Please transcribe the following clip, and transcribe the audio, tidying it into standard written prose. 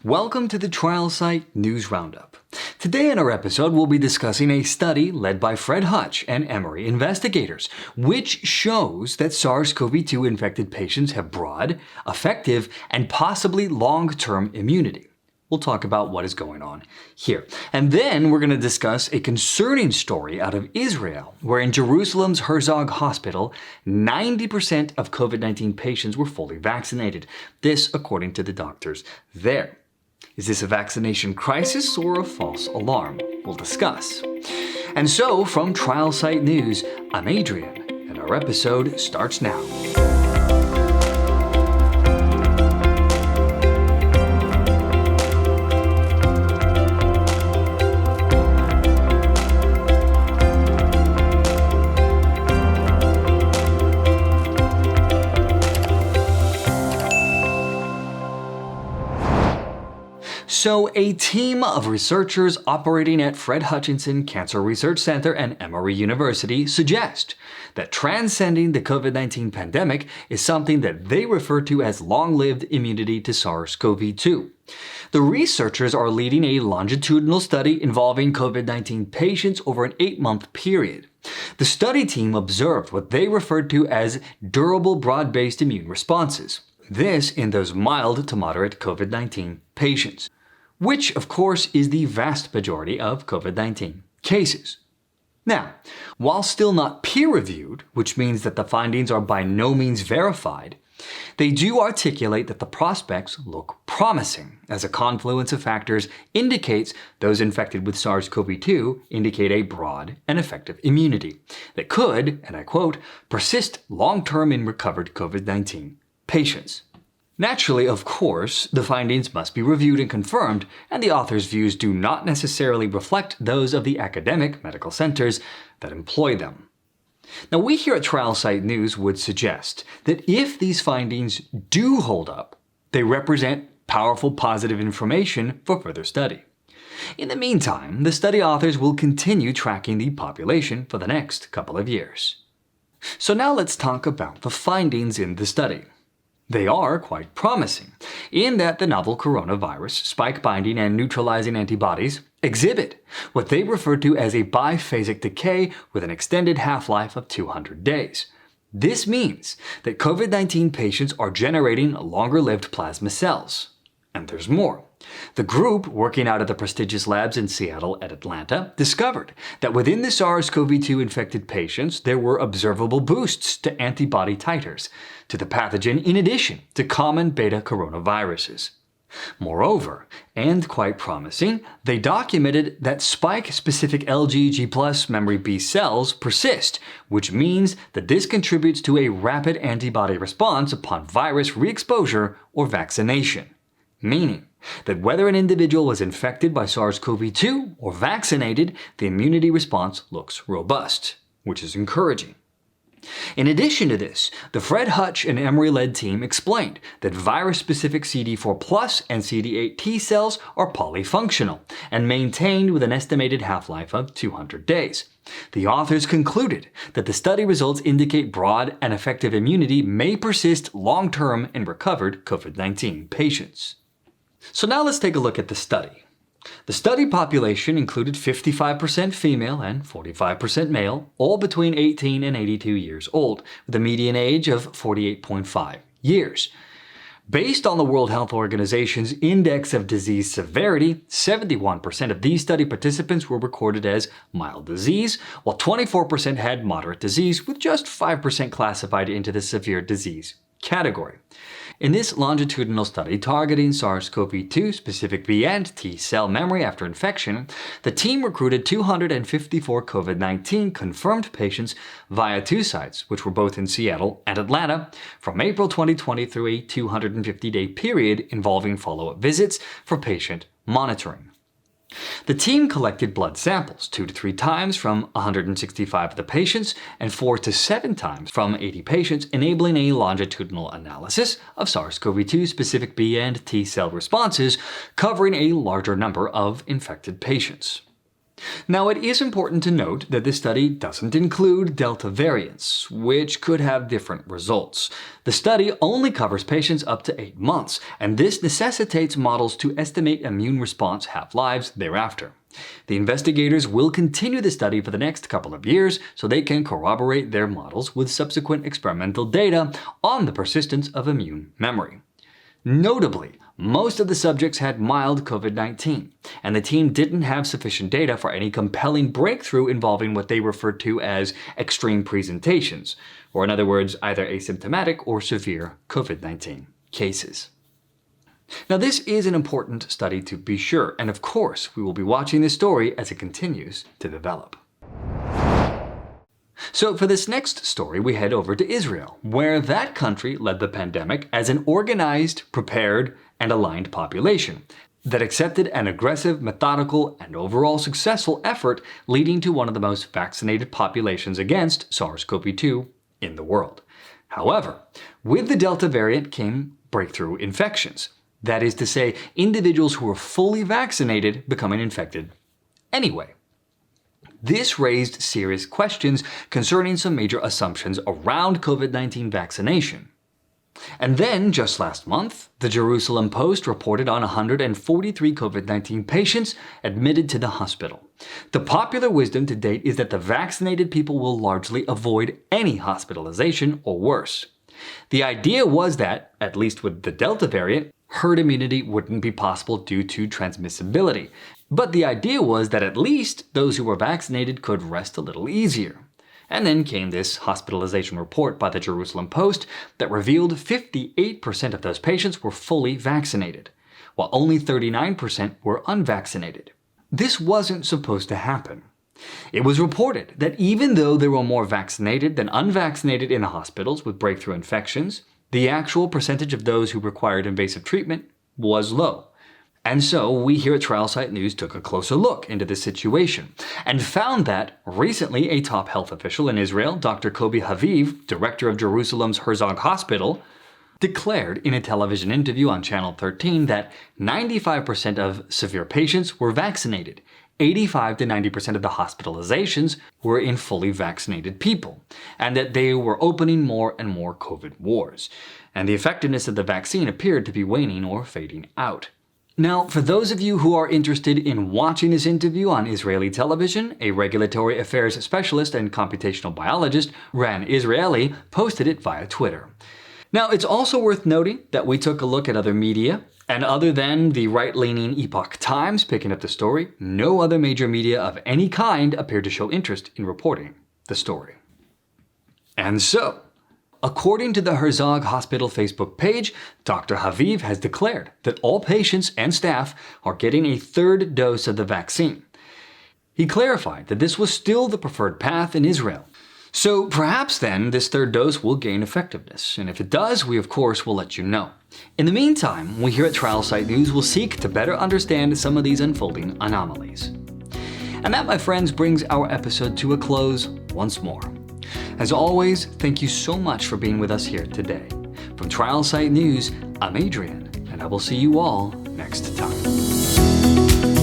Welcome to the Trial Site News Roundup. Today in our episode, we'll be discussing a study led by Fred Hutch and Emory investigators, which shows that SARS-CoV-2 infected patients have broad, effective, and possibly long-term immunity. We'll talk about what is going on here. And then we're going to discuss a concerning story out of Israel, where in Jerusalem's Herzog Hospital, 90% of COVID-19 patients were fully vaccinated. This according to the doctors there. Is this a vaccination crisis or a false alarm? We'll discuss. And so, from Trial Site News, I'm Adrian, and our episode starts now. So, a team of researchers operating at Fred Hutchinson Cancer Research Center and Emory University suggest that transcending the COVID-19 pandemic is something that they refer to as long-lived immunity to SARS-CoV-2. The researchers are leading a longitudinal study involving COVID-19 patients over an 8-month period. The study team observed what they referred to as durable broad-based immune responses. This in those mild to moderate COVID-19 patients, which of course is the vast majority of COVID-19 cases. Now, while still not peer-reviewed, which means that the findings are by no means verified, they do articulate that the prospects look promising, as a confluence of factors indicates those infected with SARS-CoV-2 indicate a broad and effective immunity that could, and I quote, persist long-term in recovered COVID-19 patients. Naturally, of course, the findings must be reviewed and confirmed, and the authors' views do not necessarily reflect those of the academic medical centers that employ them. Now, we here at Trial Site News would suggest that if these findings do hold up, they represent powerful positive information for further study. In the meantime, the study authors will continue tracking the population for the next couple of years. So now let's talk about the findings in the study. They are quite promising, in that the novel coronavirus spike-binding and neutralizing antibodies exhibit what they refer to as a biphasic decay with an extended half-life of 200 days. This means that COVID-19 patients are generating longer-lived plasma cells. And there's more. The group, working out of the prestigious labs in Seattle and Atlanta, discovered that within the SARS-CoV-2 infected patients, there were observable boosts to antibody titers to the pathogen in addition to common beta coronaviruses. Moreover, and quite promising, they documented that spike-specific LGG+ memory B cells persist, which means that this contributes to a rapid antibody response upon virus re-exposure or vaccination. Meaning that whether an individual was infected by SARS-CoV-2 or vaccinated, the immunity response looks robust, which is encouraging. In addition to this, the Fred Hutch and Emory-led team explained that virus-specific CD4+ and CD8 T cells are polyfunctional and maintained with an estimated half-life of 200 days. The authors concluded that the study results indicate broad and effective immunity may persist long-term in recovered COVID-19 patients. So now let's take a look at the study. The study population included 55% female and 45% male, all between 18 and 82 years old, with a median age of 48.5 years. Based on the World Health Organization's Index of Disease Severity, 71% of these study participants were recorded as mild disease, while 24% had moderate disease, with just 5% classified into the severe disease category. In this longitudinal study targeting SARS-CoV-2 specific B and T cell memory after infection, the team recruited 254 COVID-19 confirmed patients via 2 sites, which were both in Seattle and Atlanta, from April 2020 through a 250-day period involving follow-up visits for patient monitoring. The team collected blood samples 2 to 3 times from 165 of the patients and 4 to 7 times from 80 patients, enabling a longitudinal analysis of SARS-CoV-2 specific B and T cell responses covering a larger number of infected patients. Now, it is important to note that this study doesn't include Delta variants, which could have different results. The study only covers patients up to 8 months, and this necessitates models to estimate immune response half-lives thereafter. The investigators will continue the study for the next couple of years so they can corroborate their models with subsequent experimental data on the persistence of immune memory. Notably, most of the subjects had mild COVID-19, and the team didn't have sufficient data for any compelling breakthrough involving what they referred to as extreme presentations, or in other words, either asymptomatic or severe COVID-19 cases. Now, this is an important study to be sure, and of course, we will be watching this story as it continues to develop. So for this next story, we head over to Israel, where that country led the pandemic as an organized, prepared, and aligned population that accepted an aggressive, methodical, and overall successful effort leading to one of the most vaccinated populations against SARS-CoV-2 in the world. However, with the Delta variant came breakthrough infections. That is to say, individuals who were fully vaccinated becoming infected anyway. This raised serious questions concerning some major assumptions around COVID-19 vaccination. And then, just last month, the Jerusalem Post reported on 143 COVID-19 patients admitted to the hospital. The popular wisdom to date is that the vaccinated people will largely avoid any hospitalization or worse. The idea was that, at least with the Delta variant, herd immunity wouldn't be possible due to transmissibility. But the idea was that at least those who were vaccinated could rest a little easier. And then came this hospitalization report by the Jerusalem Post that revealed 58% of those patients were fully vaccinated, while only 39% were unvaccinated. This wasn't supposed to happen. It was reported that even though there were more vaccinated than unvaccinated in the hospitals with breakthrough infections, the actual percentage of those who required invasive treatment was low. And so we here at Trial Site News took a closer look into this situation and found that recently a top health official in Israel, Dr. Kobi Haviv, director of Jerusalem's Herzog Hospital, declared in a television interview on Channel 13 that 95% of severe patients were vaccinated. 85 to 90% of the hospitalizations were in fully vaccinated people, and that they were opening more and more COVID wards, and the effectiveness of the vaccine appeared to be waning or fading out. Now, for those of you who are interested in watching this interview on Israeli television, a regulatory affairs specialist and computational biologist, Ran Israeli, posted it via Twitter. Now, it's also worth noting that we took a look at other media, and other than the right-leaning Epoch Times picking up the story, no other major media of any kind appeared to show interest in reporting the story. And so, according to the Herzog Hospital Facebook page, Dr. Haviv has declared that all patients and staff are getting a third dose of the vaccine. He clarified that this was still the preferred path in Israel. So perhaps then this third dose will gain effectiveness, and if it does, we of course will let you know. In the meantime, we here at Trial Site News will seek to better understand some of these unfolding anomalies. And that, my friends, brings our episode to a close once more. As always, thank you so much for being with us here today. From Trial Site News, I'm Adrian, and I will see you all next time.